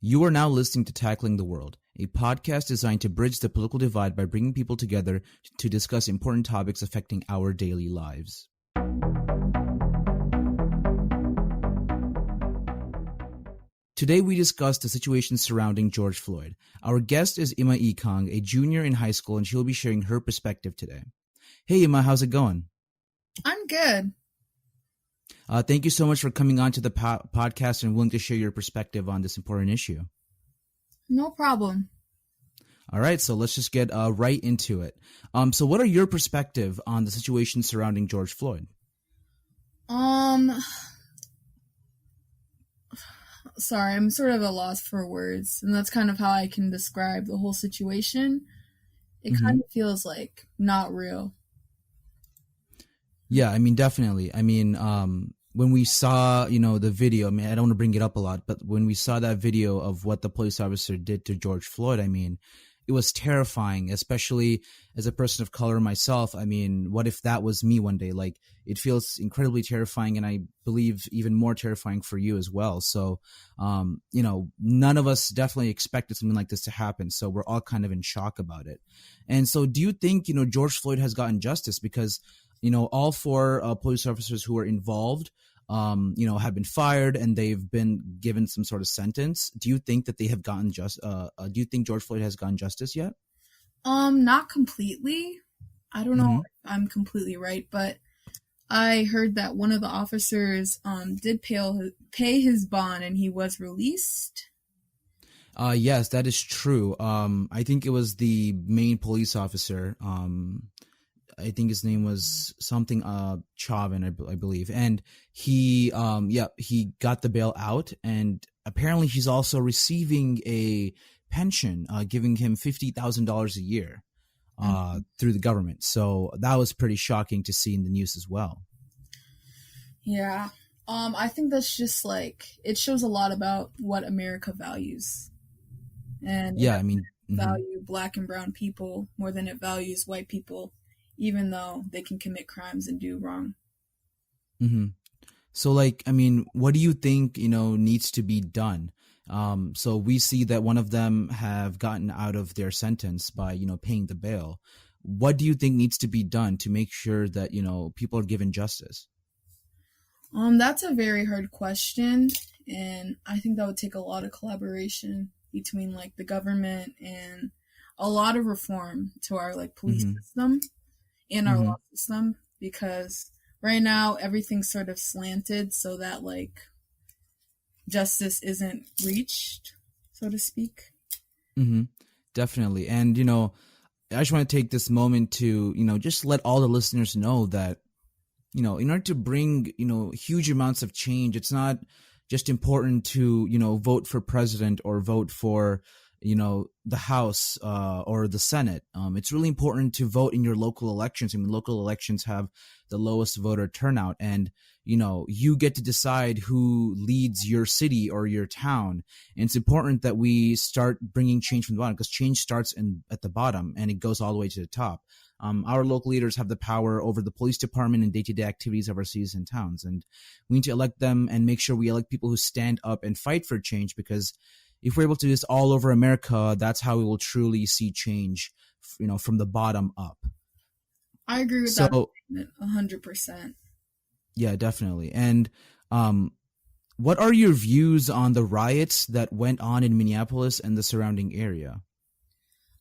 You are now listening to Tackling the World, a podcast designed to bridge the political divide by bringing people together to discuss important topics affecting our daily lives. Today we discuss the situation surrounding George Floyd. Our guest is Ima Ekong, a junior in high school, and she'll be sharing her perspective today. Hey Ima, how's it going? I'm good. Thank you so much for coming on to the podcast and willing to share your perspective on this important issue. No problem. All right, so let's just get right into it. So what are your perspective on the situation surrounding George Floyd? Sorry, I'm sort of at a loss for words, and that's kind of how I can describe the whole situation. It kind of feels like not real. Yeah, I mean, definitely. I mean, when we saw, the video, I mean, I don't want to bring it up a lot, but when we saw that video of what the police officer did to George Floyd, I mean, it was terrifying, especially as a person of color myself. I mean, what if that was me one day? Like, it feels incredibly terrifying, and I believe even more terrifying for you as well. So, none of us definitely expected something like this to happen. So we're all kind of in shock about it. And so do you think, George Floyd has gotten justice? Because all four police officers who were involved, have been fired and they've been given some sort of sentence. Do you think that they have gotten do you think George Floyd has gotten justice yet? Not completely. I don't know if I'm completely right, but I heard that one of the officers did pay his bond and he was released. Yes, that is true. I think it was the main police officer. I think his name was something Chauvin, I believe, and he got the bail out, and apparently he's also receiving a pension, giving him $50,000 a year through the government. So that was pretty shocking to see in the news as well. Yeah, I think that's just it shows a lot about what America values, and value Black and brown people more than it values white people, even though they can commit crimes and do wrong. So, what do you think, needs to be done? So we see that one of them have gotten out of their sentence by, paying the bail. What do you think needs to be done to make sure that, people are given justice? That's a very hard question, and I think that would take a lot of collaboration between, the government and a lot of reform to our, police system and our law system, because right now everything's sort of slanted so that justice isn't reached, so to speak. Definitely. And I just want to take this moment to just let all the listeners know that in order to bring huge amounts of change, it's not just important to vote for president or vote for the House or the Senate. It's really important to vote in your local elections. I mean, local elections have the lowest voter turnout, and you get to decide who leads your city or your town. And it's important that we start bringing change from the bottom, because change starts at the bottom and it goes all the way to the top. Our local leaders have the power over the police department and day-to-day activities of our cities and towns, and we need to elect them and make sure we elect people who stand up and fight for change, because if we're able to do this all over America, that's how we will truly see change, from the bottom up. I agree with that 100%. Yeah, definitely. And what are your views on the riots that went on in Minneapolis and the surrounding area?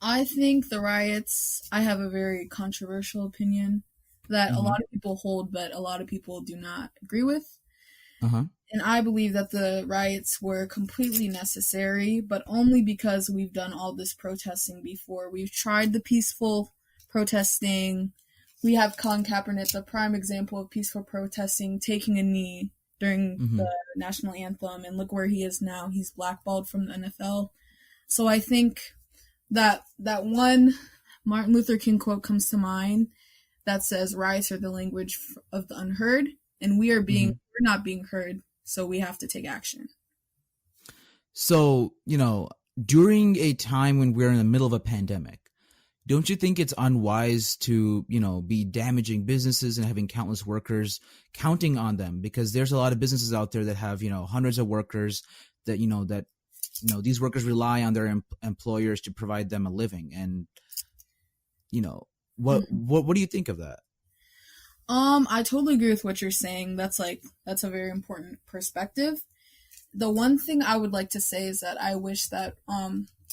I think the riots, I have a very controversial opinion that a lot of people hold, but a lot of people do not agree with. And I believe that the riots were completely necessary, but only because we've done all this protesting before. We've tried the peaceful protesting. We have Colin Kaepernick, the prime example of peaceful protesting, taking a knee during the national anthem, and look where he is now. He's blackballed from the NFL. So I think that one Martin Luther King quote comes to mind that says, "Riots are the language of the unheard," and we're not being heard. So we have to take action. So, during a time when we're in the middle of a pandemic, don't you think it's unwise to, be damaging businesses and having countless workers counting on them? Because there's a lot of businesses out there that have, hundreds of workers that, that these workers rely on their employers to provide them a living. And what do you think of that? I totally agree with what you're saying. That's a very important perspective. The one thing I would like to say is that I wish that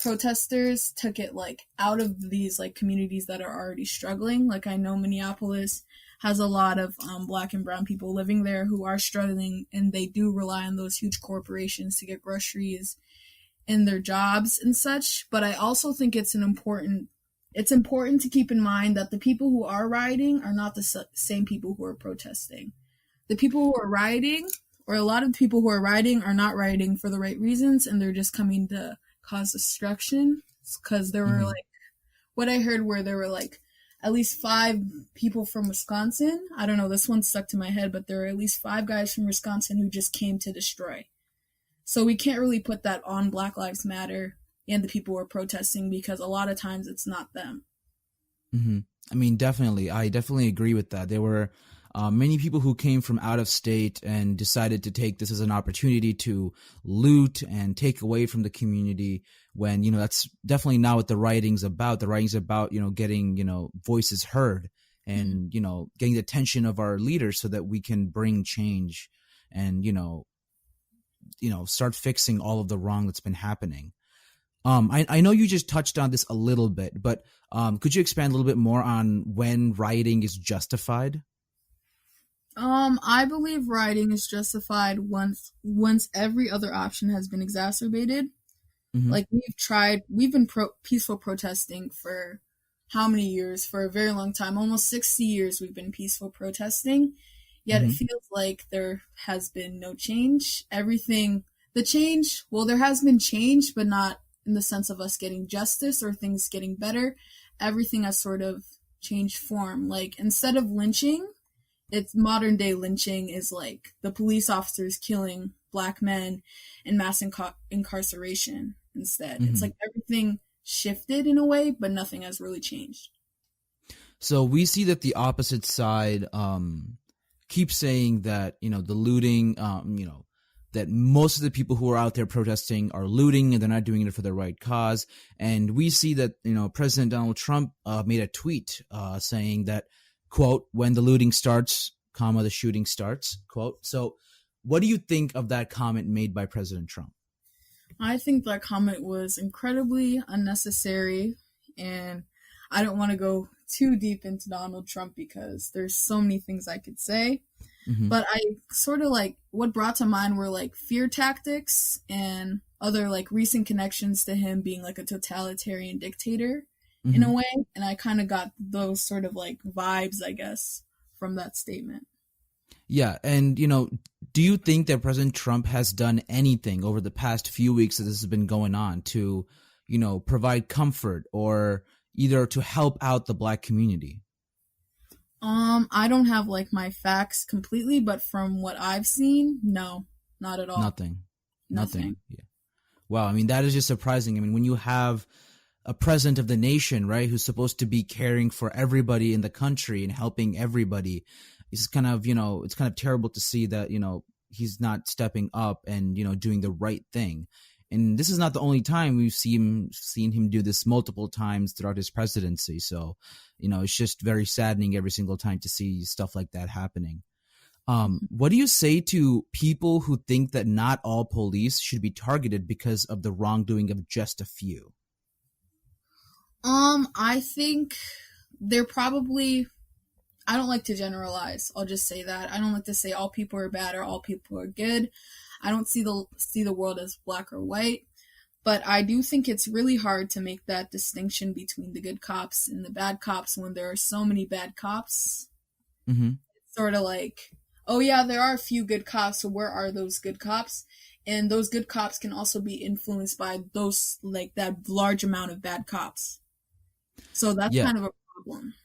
protesters took it out of these communities that are already struggling. I know Minneapolis has a lot of Black and brown people living there who are struggling, and they do rely on those huge corporations to get groceries and their jobs and such. But I also think it's important to keep in mind that the people who are rioting are not the same people who are protesting. The people who are rioting, or a lot of the people who are rioting, are not rioting for the right reasons, and they're just coming to cause destruction. Because there were what I heard where there were at least 5 people from Wisconsin. I don't know, this one stuck to my head, but there were at least 5 guys from Wisconsin who just came to destroy. So we can't really put that on Black Lives Matter and the people who are protesting, because a lot of times it's not them. Mm-hmm. I mean, definitely. I definitely agree with that. There were many people who came from out of state and decided to take this as an opportunity to loot and take away from the community, when, that's definitely not what the rioting's about. The rioting's about, getting, voices heard and, getting the attention of our leaders so that we can bring change and, start fixing all of the wrong that's been happening. I know you just touched on this a little bit, but could you expand a little bit more on when rioting is justified? I believe rioting is justified once every other option has been exacerbated. Mm-hmm. We've been peaceful protesting for how many years? For a very long time, almost 60 years we've been peaceful protesting, yet mm-hmm. It feels like there has been no change. There has been change, but not in the sense of us getting justice or things getting better. Everything has sort of changed form. Instead of lynching, it's modern day lynching is the police officers killing Black men and mass incarceration instead. Mm-hmm. It's everything shifted in a way, but nothing has really changed. So we see that the opposite side keeps saying that, the looting, that most of the people who are out there protesting are looting and they're not doing it for the right cause. And we see that, President Donald Trump made a tweet saying that, quote, when the looting starts, comma, the shooting starts, quote. So what do you think of that comment made by President Trump? I think that comment was incredibly unnecessary, and I don't want to go too deep into Donald Trump because there's so many things I could say. Mm-hmm. But I sort of what brought to mind were fear tactics and other recent connections to him being a totalitarian dictator mm-hmm. in a way. And I kind of got those sort of vibes, I guess, from that statement. Yeah. And, do you think that President Trump has done anything over the past few weeks that this has been going on to, provide comfort or either to help out the Black community? I don't have my facts completely, but from what I've seen, no, not at all. Nothing. Yeah. Wow. I mean, that is just surprising. I mean, when you have a president of the nation, right, who's supposed to be caring for everybody in the country and helping everybody, it's kind of, it's kind of terrible to see that, he's not stepping up and, doing the right thing. And this is not the only time we've seen him do this multiple times throughout his presidency. So, it's just very saddening every single time to see stuff like that happening. What do you say to people who think that not all police should be targeted because of the wrongdoing of just a few? I think they're probably, I don't like to generalize. I'll just say that. I don't like to say all people are bad or all people are good. I don't see the world as black or white, but I do think it's really hard to make that distinction between the good cops and the bad cops when there are so many bad cops. Mm-hmm. It's sort of oh yeah, there are a few good cops, so where are those good cops? And those good cops can also be influenced by those, that large amount of bad cops. So that's kind of a problem.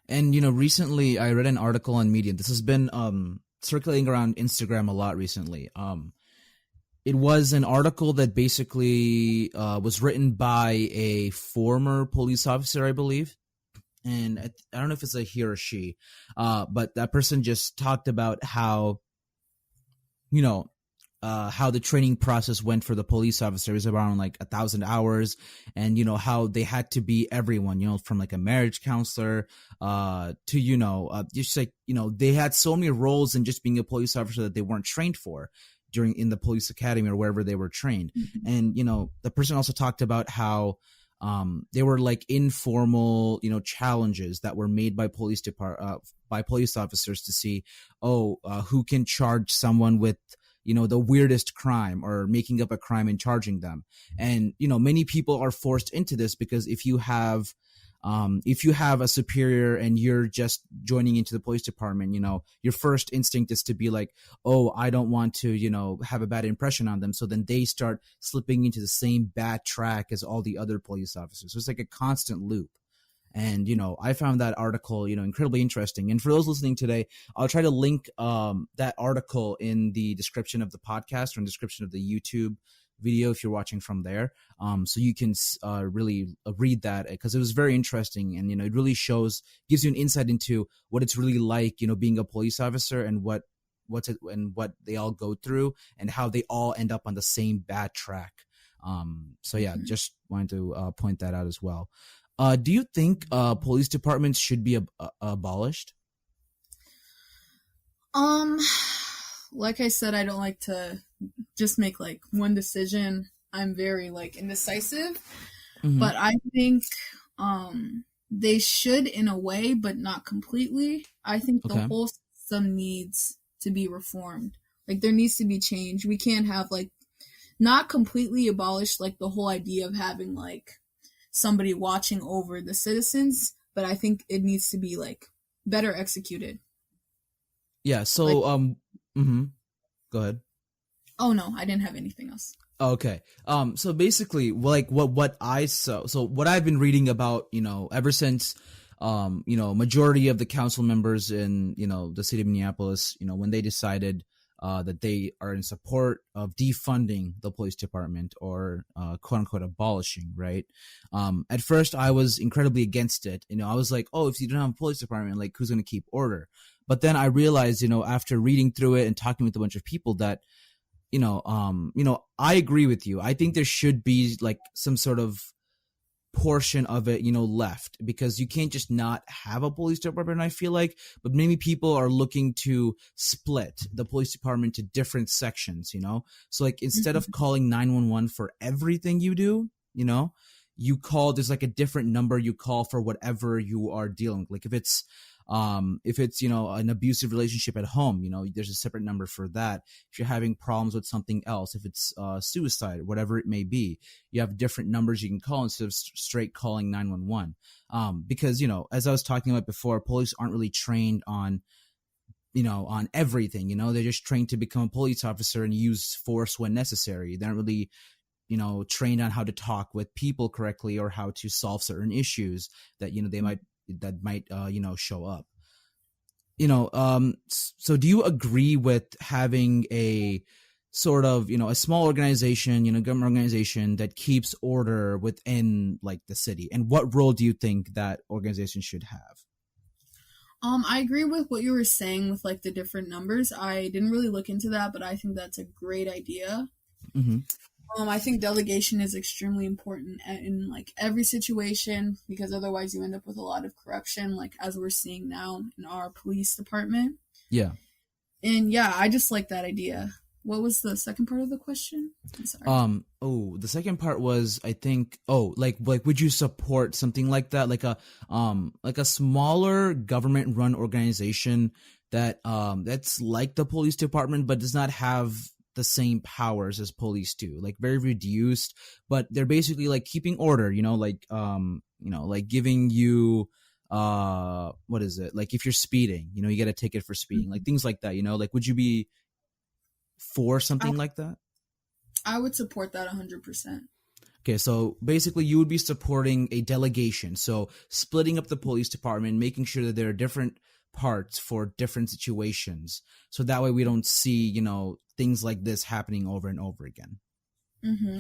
And, recently I read an article on Medium. This has been circulating around Instagram a lot recently. It was an article that basically was written by a former police officer, I believe. And I don't know if it's a he or she, but that person just talked about how, how the training process went for the police officers, around like 1,000 hours, and how they had to be everyone, from like a marriage counselor to just like they had so many roles in just being a police officer that they weren't trained for in the police academy or wherever they were trained. Mm-hmm. And the person also talked about how they were like informal, challenges that were made by by police officers to see, who can charge someone with, the weirdest crime, or making up a crime and charging them. And, many people are forced into this because if you have a superior and you're just joining into the police department, your first instinct is to be like, oh, I don't want to, have a bad impression on them. So then they start slipping into the same bad track as all the other police officers. So it's like a constant loop. And, I found that article, incredibly interesting. And for those listening today, I'll try to link that article in the description of the podcast or in the description of the YouTube video if you're watching from there. So you can really read that, because it was very interesting. And, it really gives you an insight into what it's really like, being a police officer, and what they all go through, and how they all end up on the same bad track. So yeah, just wanted to point that out as well. Do you think police departments should be abolished? Like I said, I don't like to just make like one decision. I'm very like indecisive, but I think they should in a way, but not completely. I think the whole system needs to be reformed. Like there needs to be change. We can't have like not completely abolished, like the whole idea of having like somebody watching over the citizens, but I think it needs to be like better executed. Yeah. So, go ahead. Oh no, I didn't have anything else. Okay. So basically, like what I've been reading about, ever since, majority of the council members in, the city of Minneapolis, when they decided that they are in support of defunding the police department, or quote unquote abolishing, right? At first I was incredibly against it. I was like, oh, if you don't have a police department, like who's going to keep order? But then I realized, after reading through it and talking with a bunch of people, that, I agree with you. I think there should be like some sort of portion of it, left, because you can't just not have a police department, I feel like. But many people are looking to split the police department to different sections, so like instead of calling 911 for everything you do, there's like a different number you call for whatever you are dealing with. Like if it's an abusive relationship at home, there's a separate number for that. If you're having problems with something else, if it's suicide, whatever it may be, you have different numbers you can call instead of straight calling 911. Because as I was talking about before, police aren't really trained on everything. They're just trained to become a police officer and use force when necessary. They're not really trained on how to talk with people correctly, or how to solve certain issues that might show up. So do you agree with having a sort of a small organization, government organization that keeps order within like the city? And what role do you think that organization should have? I agree with what you were saying with like the different numbers. I didn't really look into that, but I think that's a great idea. I think delegation is extremely important in like every situation, because otherwise you end up with a lot of corruption, like as we're seeing now in our police department. Yeah. And yeah, I just like that idea. What was the second part of the question? I'm sorry. The second part was, I think, like would you support something like that, like a smaller government run organization that that's like the police department but does not have the same powers as police do, like very reduced, but they're basically like keeping order, like giving you what is it, like if you're speeding, you get a ticket for speeding, like things like that, like would you be for something like that? I would support that 100%. Okay, so basically you would be supporting a delegation, so splitting up the police department, making sure that there are different parts for different situations, so that way we don't see things like this happening over and over again.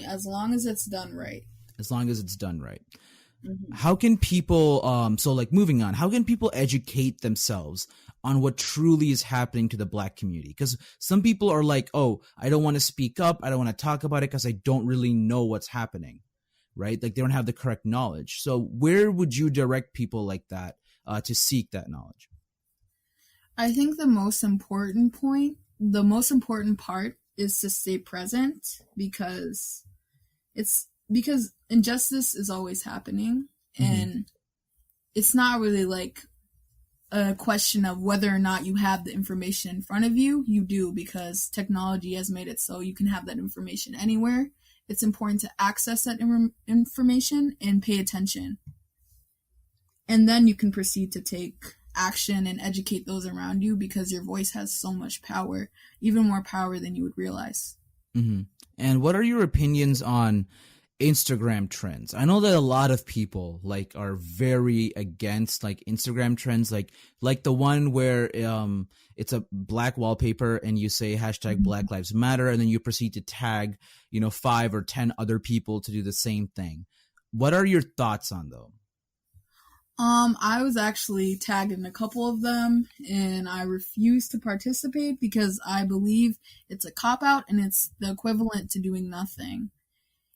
As long as it's done right. Mm-hmm. How can people, so like moving on, how can people educate themselves on what truly is happening to the Black community? Because some people are like, oh, I don't want to speak up. I don't want to talk about it because I don't really know what's happening, right? Like they don't have the correct knowledge. So where would you direct people like that to seek that knowledge? I think the most important part is to stay present because injustice is always happening, and it's not really like a question of whether or not you have the information in front of you. You do, because technology has made it so you can have that information anywhere. It's important to access that information and pay attention. And then you can proceed to take action and educate those around you, because your voice has so much power, even more power than you would realize. Mm-hmm. And what are your opinions on Instagram trends? I know that a lot of people like are very against like Instagram trends, like the one where it's a black wallpaper and you say hashtag Black Lives Matter, and then you proceed to tag 5 or 10 other people to do the same thing. What are your thoughts on those? I was actually tagged in a couple of them, and I refused to participate because I believe it's a cop-out and it's the equivalent to doing nothing.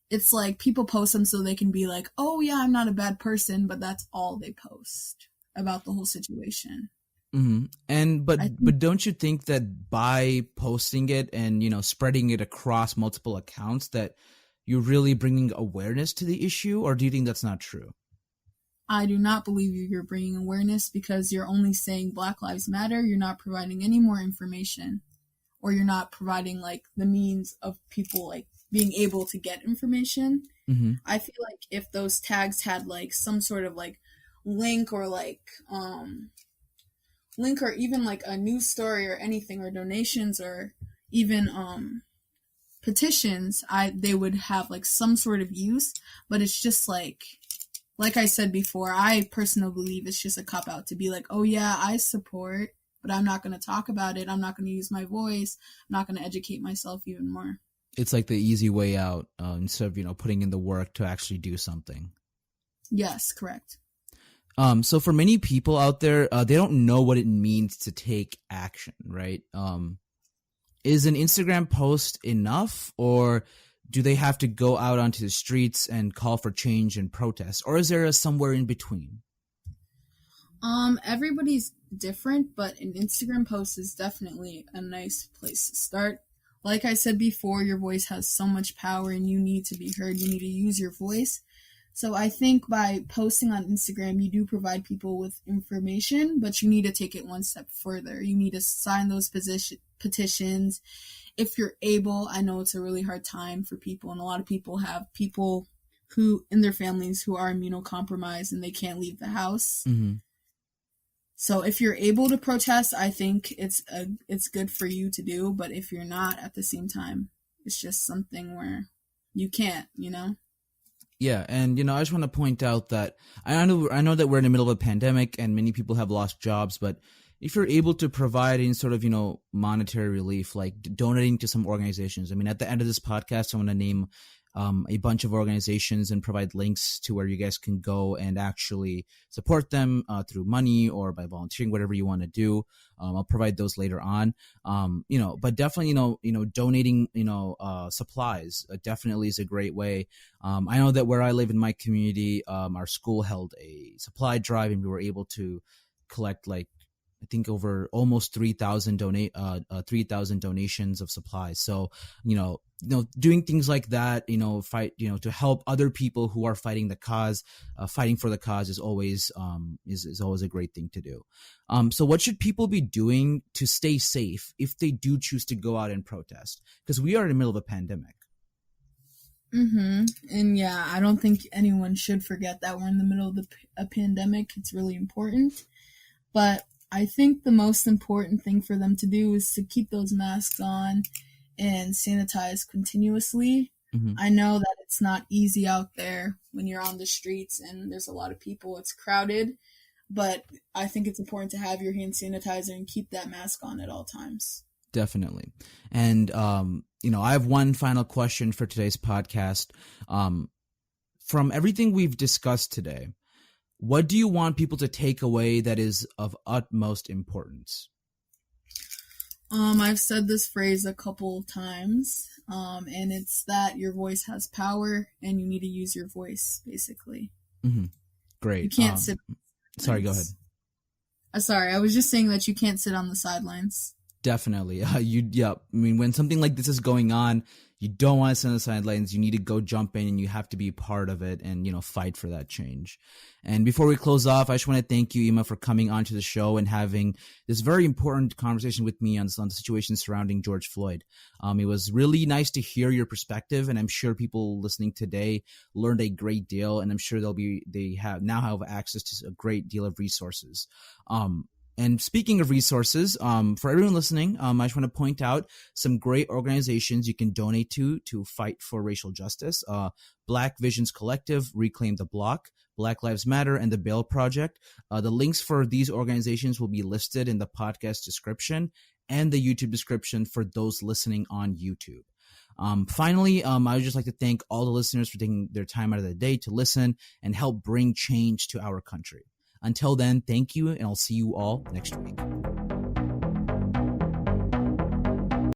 It's like people post them so they can be like, oh yeah, I'm not a bad person, but that's all they post about the whole situation. Mm-hmm. And but don't you think that by posting it and spreading it across multiple accounts that you're really bringing awareness to the issue, or do you think that's not true? I do not believe you're bringing awareness, because you're only saying Black Lives Matter. You're not providing any more information, or you're not providing like the means of people like being able to get information. Mm-hmm. I feel like if those tags had like some sort of like link or even like a news story or anything, or donations, or even petitions, they would have like some sort of use. But it's just like I said before, I personally believe it's just a cop-out to be like, oh yeah, I support, but I'm not going to talk about it. I'm not going to use my voice. I'm not going to educate myself even more. It's like the easy way out instead of, putting in the work to actually do something. Yes, correct. So for many people out there, they don't know what it means to take action, right? Is an Instagram post enough, or do they have to go out onto the streets and call for change and protest, or is there a somewhere in between? Everybody's different, but an Instagram post is definitely a nice place to start. Like I said before, your voice has so much power and you need to be heard. You need to use your voice. So I think by posting on Instagram, you do provide people with information, but you need to take it one step further. You need to sign those petitions. If you're able, I know it's a really hard time for people, and a lot of people have people who in their families who are immunocompromised and they can't leave the house. Mm-hmm. So if you're able to protest, I think it's good for you to do. But if you're not, at the same time, it's just something where you can't, Yeah, and I just want to point out that I know that we're in the middle of a pandemic and many people have lost jobs, but if you're able to provide any sort of monetary relief, like donating to some organizations. I mean, at the end of this podcast, I'm going to name a bunch of organizations and provide links to where you guys can go and actually support them through money or by volunteering, whatever you want to do. I'll provide those later on. But definitely, donating, supplies definitely is a great way. I know that where I live in my community, our school held a supply drive and we were able to collect I think over almost 3,000 donations of supplies. So, doing things like that, to help other people who are fighting the cause, fighting for the cause is always a great thing to do. So what should people be doing to stay safe if they do choose to go out and protest? Because we are in the middle of a pandemic. Mm-hmm. And yeah, I don't think anyone should forget that we're in the middle of a pandemic. It's really important. But I think the most important thing for them to do is to keep those masks on and sanitize continuously. Mm-hmm. I know that it's not easy out there when you're on the streets and there's a lot of people. It's crowded, but I think it's important to have your hand sanitizer and keep that mask on at all times. Definitely. And, I have one final question for today's podcast. from everything we've discussed today, what do you want people to take away that is of utmost importance? I've said this phrase a couple times, and it's that your voice has power, and you need to use your voice, basically. Mm-hmm. Great. You can't sit. Sorry, go ahead. Sorry, I was just saying that you can't sit on the sidelines. Definitely. I mean, when something like this is going on, you don't want to sit on the sidelines. You need to go jump in, and you have to be part of it and, fight for that change. And before we close off, I just want to thank you, Ima, for coming onto the show and having this very important conversation with me on the situation surrounding George Floyd. It was really nice to hear your perspective, and I'm sure people listening today learned a great deal, and I'm sure they now have access to a great deal of resources. And speaking of resources, for everyone listening, I just want to point out some great organizations you can donate to fight for racial justice. Black Visions Collective, Reclaim the Block, Black Lives Matter, and the Bail Project. The links for these organizations will be listed in the podcast description and the YouTube description for those listening on YouTube. Finally, I would just like to thank all the listeners for taking their time out of the day to listen and help bring change to our country. Until then, thank you, and I'll see you all next week.